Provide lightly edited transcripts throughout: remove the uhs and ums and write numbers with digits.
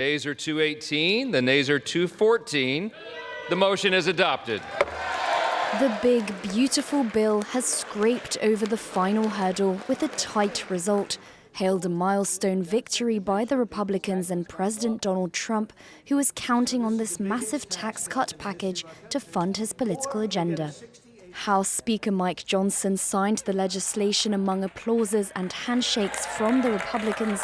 Ayes are 218, the nays are 214. The motion is adopted. The big, beautiful bill has scraped over the final hurdle with a tight result, hailed a milestone victory by the Republicans and President Donald Trump, who is counting on this massive tax cut package to fund his political agenda. House Speaker Mike Johnson signed the legislation among applauses and handshakes from the Republicans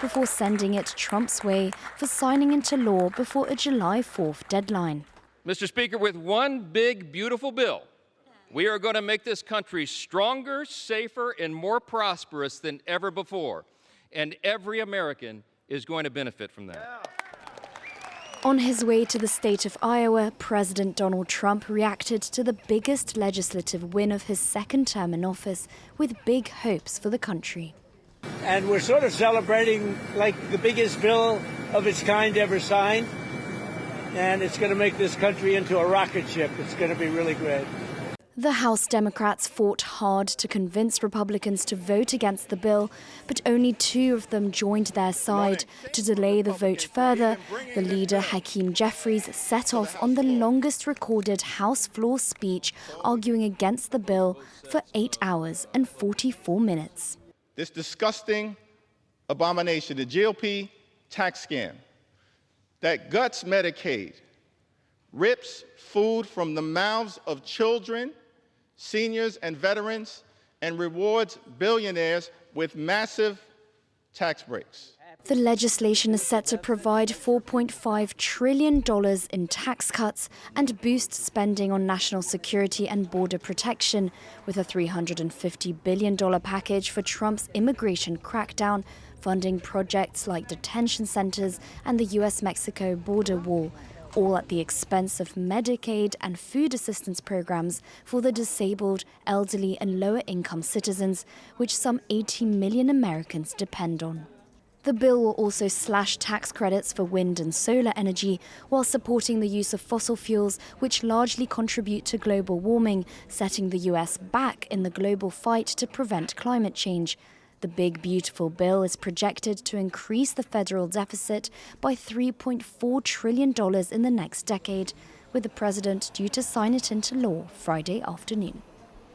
before sending it Trump's way for signing into law before a July 4th deadline. Mr. Speaker, with one big, beautiful bill, we are going to make this country stronger, safer, and more prosperous than ever before. And every American is going to benefit from that. On his way to the state of Iowa, President Donald Trump reacted to the biggest legislative win of his second term in office with big hopes for the country. And we're sort of celebrating like the biggest bill of its kind ever signed. And it's going to make this country into a rocket ship. It's going to be really great. The House Democrats fought hard to convince Republicans to vote against the bill, but only 2 of them joined their side. To delay the vote further, the leader, Hakeem Jeffries, set off on the longest recorded House floor speech, arguing against the bill for 8 hours and 44 minutes. This disgusting abomination, the GOP tax scam, that guts Medicaid, rips food from the mouths of children, seniors, and veterans, and rewards billionaires with massive tax breaks. The legislation is set to provide $4.5 trillion in tax cuts and boost spending on national security and border protection, with a $350 billion package for Trump's immigration crackdown, funding projects like detention centers and the U.S.-Mexico border wall, all at the expense of Medicaid and food assistance programs for the disabled, elderly and lower-income citizens, which some 80 million Americans depend on. The bill will also slash tax credits for wind and solar energy while supporting the use of fossil fuels, which largely contribute to global warming, setting the U.S. back in the global fight to prevent climate change. The big, beautiful bill is projected to increase the federal deficit by $3.4 trillion in the next decade, with the president due to sign it into law Friday afternoon.